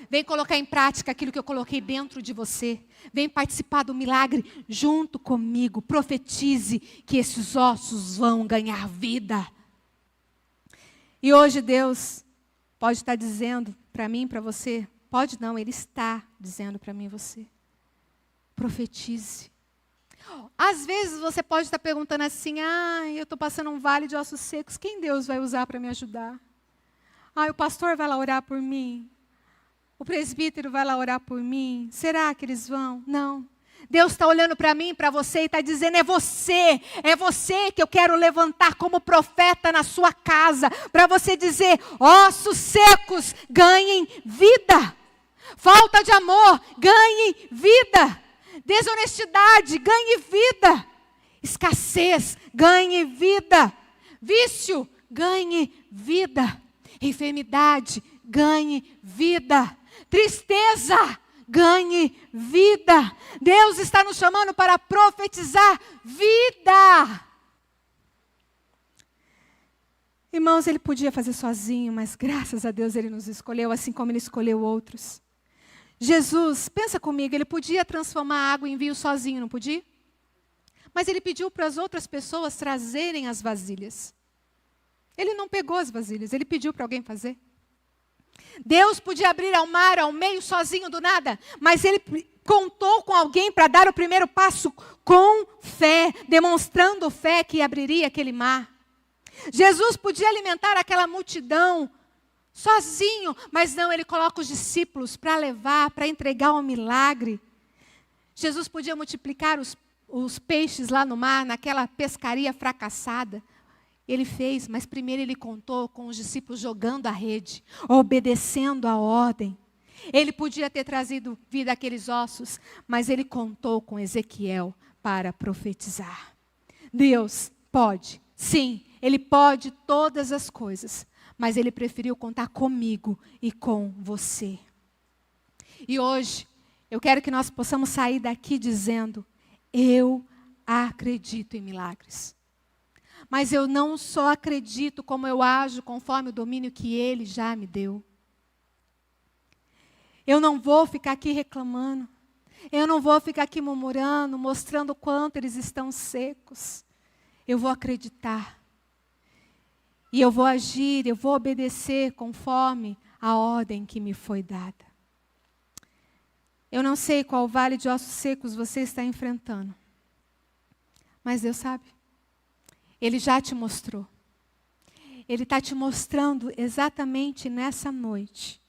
Vem colocar em prática aquilo que eu coloquei dentro de você. Vem participar do milagre junto comigo. Profetize que esses ossos vão ganhar vida. E hoje Deus pode estar dizendo para mim, para você. Pode não, Ele está dizendo para mim e você. Profetize. Às vezes você pode estar perguntando assim, eu estou passando um vale de ossos secos. Quem Deus vai usar para me ajudar? O pastor vai lá orar por mim. O presbítero vai lá orar por mim. Será que eles vão? Não. Deus está olhando para mim, para você e está dizendo, é você que eu quero levantar como profeta na sua casa, para você dizer, ossos secos, ganhem vida. Falta de amor, ganhem vida. Desonestidade, ganhe vida. Escassez, ganhe vida. Vício, ganhe vida. Enfermidade, ganhe vida. Tristeza, ganhe vida. Deus está nos chamando para profetizar vida. Irmãos, Ele podia fazer sozinho, mas graças a Deus Ele nos escolheu, assim como Ele escolheu outros. Jesus, pensa comigo, Ele podia transformar a água em vinho sozinho, não podia? Mas Ele pediu para as outras pessoas trazerem as vasilhas. Ele não pegou as vasilhas, Ele pediu para alguém fazer. Deus podia abrir ao mar, ao meio, sozinho do nada, mas Ele contou com alguém para dar o primeiro passo com fé, demonstrando fé que abriria aquele mar. Jesus podia alimentar aquela multidão sozinho, mas não, Ele coloca os discípulos para levar, para entregar um milagre. Jesus podia multiplicar os peixes lá no mar, naquela pescaria fracassada. Ele fez, mas primeiro Ele contou com os discípulos jogando a rede, obedecendo a ordem. Ele podia ter trazido vida àqueles ossos, mas Ele contou com Ezequiel para profetizar. Deus pode, sim, Ele pode todas as coisas, mas Ele preferiu contar comigo e com você. E hoje, eu quero que nós possamos sair daqui dizendo, eu acredito em milagres. Mas eu não só acredito, como eu ajo conforme o domínio que Ele já me deu. Eu não vou ficar aqui reclamando. Eu não vou ficar aqui murmurando, mostrando o quanto eles estão secos. Eu vou acreditar. E eu vou agir, eu vou obedecer conforme a ordem que me foi dada. Eu não sei qual vale de ossos secos você está enfrentando. Mas Deus sabe. Ele já te mostrou. Ele está te mostrando exatamente nessa noite.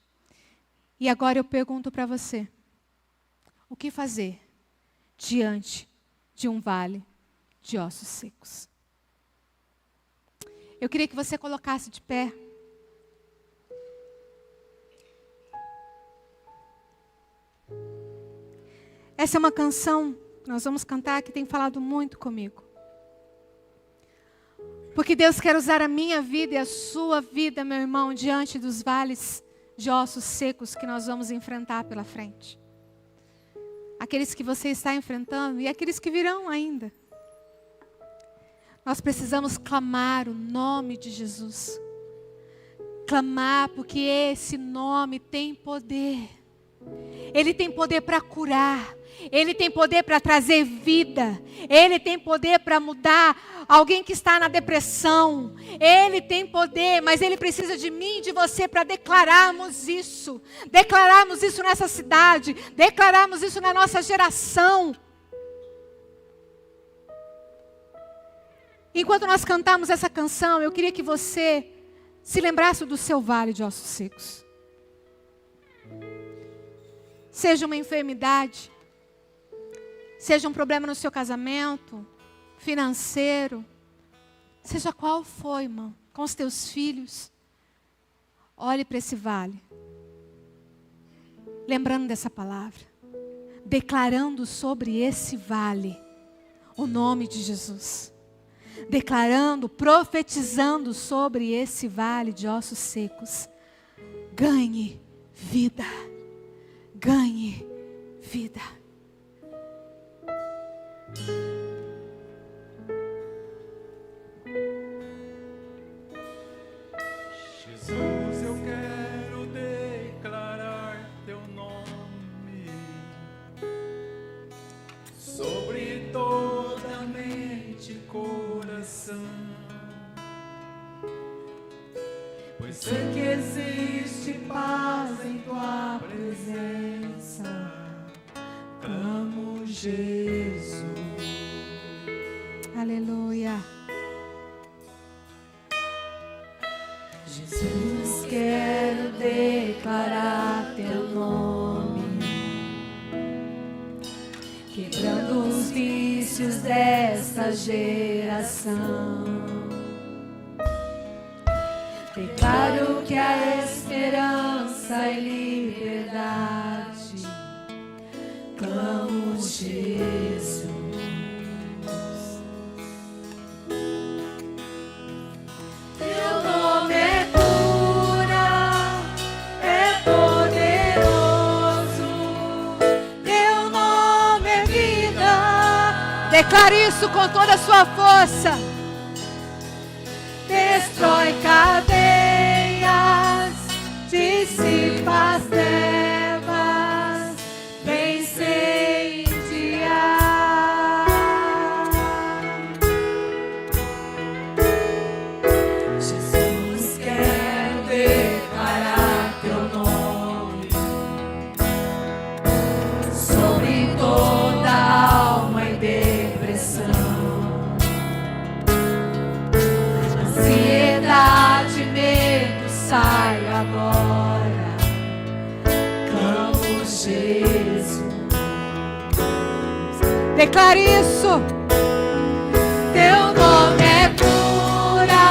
E agora eu pergunto para você. O que fazer diante de um vale de ossos secos? Eu queria que você colocasse de pé. Essa é uma canção que nós vamos cantar que tem falado muito comigo. Porque Deus quer usar a minha vida e a sua vida, meu irmão, diante dos vales de ossos secos que nós vamos enfrentar pela frente. Aqueles que você está enfrentando e aqueles que virão ainda. Nós precisamos clamar o nome de Jesus. Clamar porque esse nome tem poder. Ele tem poder para curar. Ele tem poder para trazer vida. Ele tem poder para mudar alguém que está na depressão. Ele tem poder, mas Ele precisa de mim e de você para declararmos isso. Declararmos isso nessa cidade. Declararmos isso na nossa geração. Enquanto nós cantamos essa canção, eu queria que você se lembrasse do seu vale de ossos secos. Seja uma enfermidade, seja um problema no seu casamento, financeiro, seja qual for, irmão, com os teus filhos, olhe para esse vale, lembrando dessa palavra, declarando sobre esse vale o nome de Jesus, declarando, profetizando sobre esse vale de ossos secos, ganhe vida, ganhe vida. Jesus, eu quero declarar teu nome sobre toda a mente e coração, pois sei que existe paz em tua presença. Clamo Jesus. Aleluia. Jesus, quero declarar teu nome, quebrando os vícios desta geração. Declaro que a esperança e liberdade, clamo Jesus. Teu nome é cura, é poderoso, teu nome é vida. Declare isso com toda a sua força. Destrói cadeias, dissipa as trevas, vem incendiar. Jesus, quero declarar teu nome sobre toda alma em depressão. Ansiedade, medo, sai agora. Clamo Jesus. Declare isso. Teu nome é cura,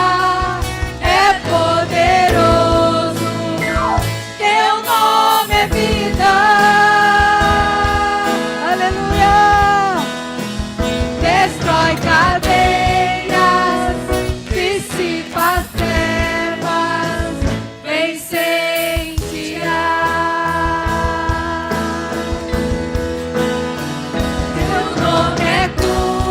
é poderoso. Teu nome é vida. Aleluia. Destrói cadeias, dissipa as trevas, vem incendiar. Teu nome é cura.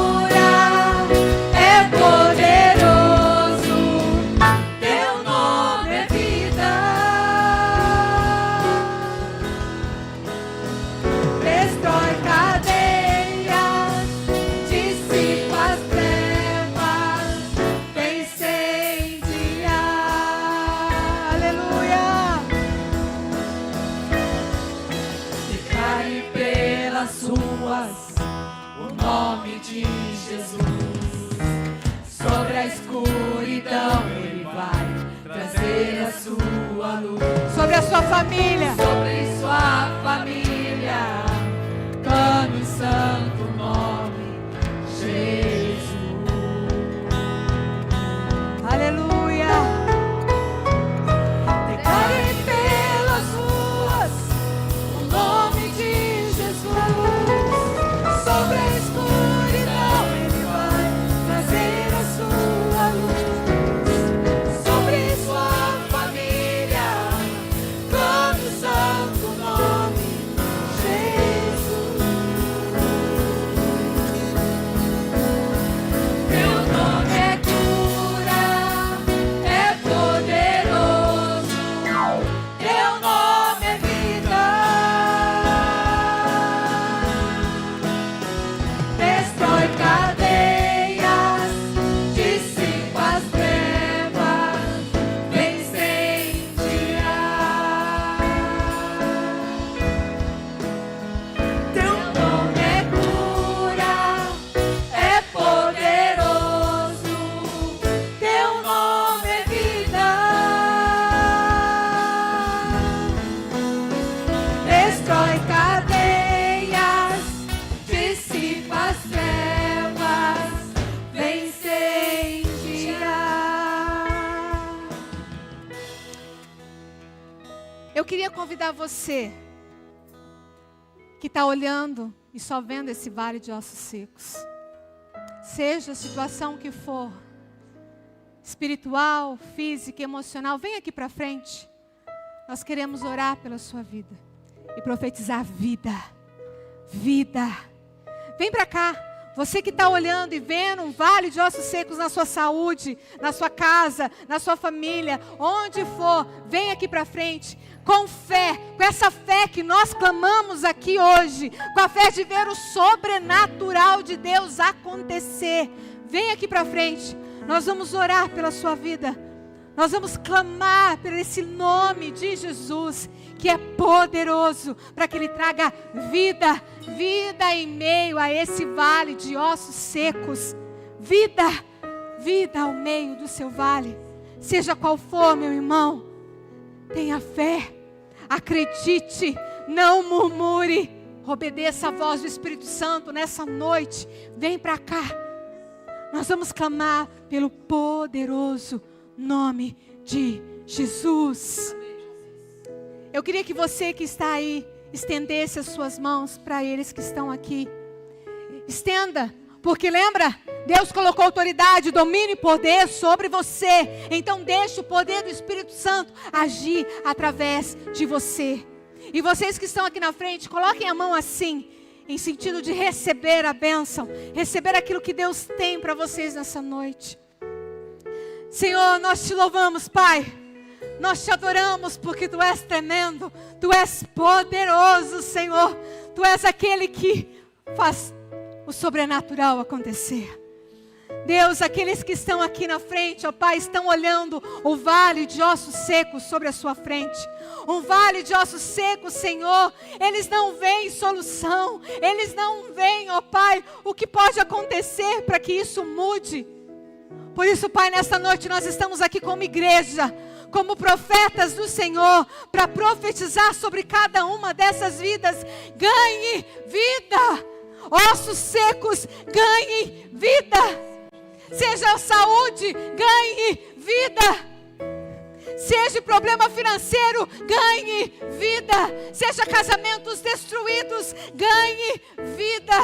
o nome de Jesus. Sobre a escuridão Ele vai trazer a sua luz. Sobre a sua família. Sobre sua família, clame o santo nome Jesus. Aleluia. Declare pelas ruas o nome de Jesus. Sobre a escuridão Ele vai trazer a sua luz. Sobre sua família, clame o santo nome Jesus. Teu nome é cura, é poderoso. Teu nome é vida. Destrói cadeias, dissipa as trevas, vence incendiar. Teu nome é cura, é poderoso. Teu nome é vida. Destrói cadeias, dissipa as trevas, vence incendiar. Eu queria convidar você que está olhando e só vendo esse vale de ossos secos. Seja a situação que for, espiritual, física, emocional, vem aqui para frente. Nós queremos orar pela sua vida e profetizar vida. Vida. Vem para cá. Você que está olhando e vendo um vale de ossos secos na sua saúde, na sua casa, na sua família, onde for, vem aqui para frente. Com fé, com essa fé que nós clamamos aqui hoje, com a fé de ver o sobrenatural de Deus acontecer. Vem aqui para frente. Nós vamos orar pela sua vida. Nós vamos clamar por esse nome de Jesus, que é poderoso, para que Ele traga vida, vida em meio a esse vale de ossos secos. Vida, vida ao meio do seu vale. Seja qual for, meu irmão, tenha fé, acredite, não murmure, obedeça a voz do Espírito Santo nessa noite. Vem para cá. Nós vamos clamar pelo poderoso nome de Jesus. Eu queria que você que está aí estendesse as suas mãos para eles que estão aqui. Estenda, porque lembra, Deus colocou autoridade, domínio e poder sobre você. Então deixe o poder do Espírito Santo agir através de você. E vocês que estão aqui na frente, coloquem a mão assim, em sentido de receber a bênção, receber aquilo que Deus tem para vocês nessa noite. Senhor, nós te louvamos, Pai. Nós te adoramos porque Tu és tremendo. Tu és poderoso, Senhor. Tu és aquele que faz o sobrenatural acontecer. Deus, aqueles que estão aqui na frente, ó Pai, estão olhando o vale de ossos secos sobre a sua frente. Um vale de ossos secos, Senhor. Eles não veem solução. Eles não veem, ó Pai, o que pode acontecer para que isso mude. Por isso, Pai, nesta noite nós estamos aqui como igreja, como profetas do Senhor, para profetizar sobre cada uma dessas vidas. Ganhe vida. Ossos secos, ganhe vida. Seja saúde, ganhe vida. Seja problema financeiro, ganhe vida. Seja casamentos destruídos, ganhe vida.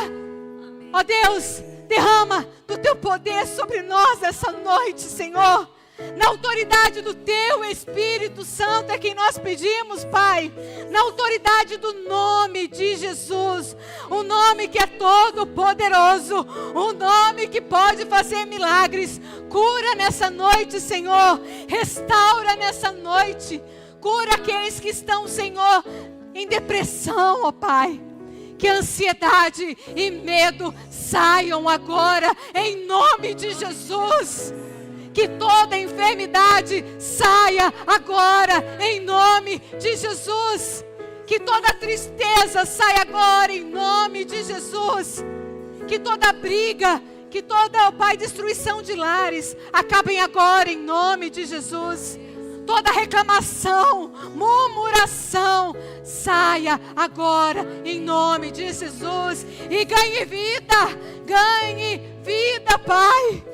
Ó Deus, derrama do Teu poder sobre nós essa noite, Senhor. Na autoridade do Teu Espírito Santo é quem nós pedimos, Pai. Na autoridade do nome de Jesus. Um nome que é todo poderoso. Um nome que pode fazer milagres. Cura nessa noite, Senhor. Restaura nessa noite. Cura aqueles que estão, Senhor, em depressão, ó Pai. Que ansiedade e medo saiam agora, em nome de Jesus. Que toda enfermidade saia agora, em nome de Jesus. Que toda tristeza saia agora em nome de Jesus. Que toda briga, que toda, ó Pai, destruição de lares acabem agora em nome de Jesus. Toda reclamação, murmuração, saia agora em nome de Jesus. E ganhe vida, Pai.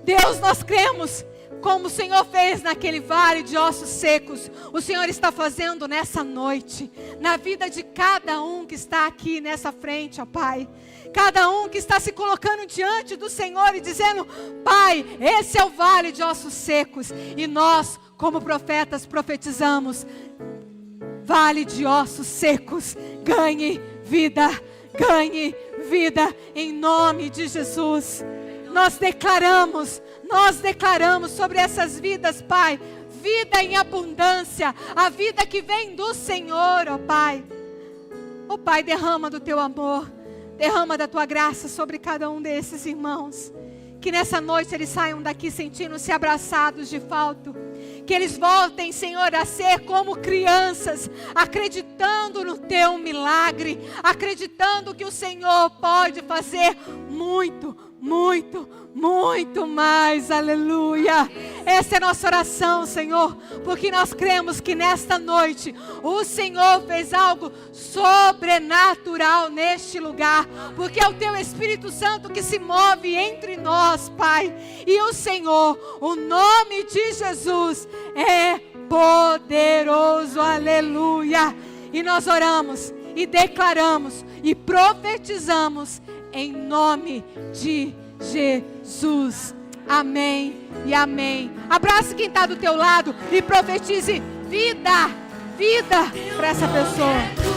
Deus, nós cremos, como o Senhor fez naquele vale de ossos secos, o Senhor está fazendo nessa noite, na vida de cada um que está aqui nessa frente, ó Pai. Cada um que está se colocando diante do Senhor e dizendo: Pai, esse é o vale de ossos secos. E nós, como profetas, profetizamos: vale de ossos secos, ganhe vida em nome de Jesus. Nós declaramos sobre essas vidas, Pai, vida em abundância, a vida que vem do Senhor, ó Pai. Ó Pai, derrama do teu amor, derrama da tua graça sobre cada um desses irmãos. Que nessa noite eles saiam daqui sentindo-se abraçados de fato. Que eles voltem, Senhor, a ser como crianças, acreditando no teu milagre, acreditando que o Senhor pode fazer muito mais, aleluia. Essa é a nossa oração, Senhor, porque nós cremos que nesta noite o Senhor fez algo sobrenatural neste lugar, porque é o teu Espírito Santo que se move entre nós, Pai. E o Senhor, o nome de Jesus é poderoso, aleluia. E nós oramos e declaramos e profetizamos em nome de Jesus. Amém e amém. Abrace quem está do teu lado e profetize vida para essa pessoa.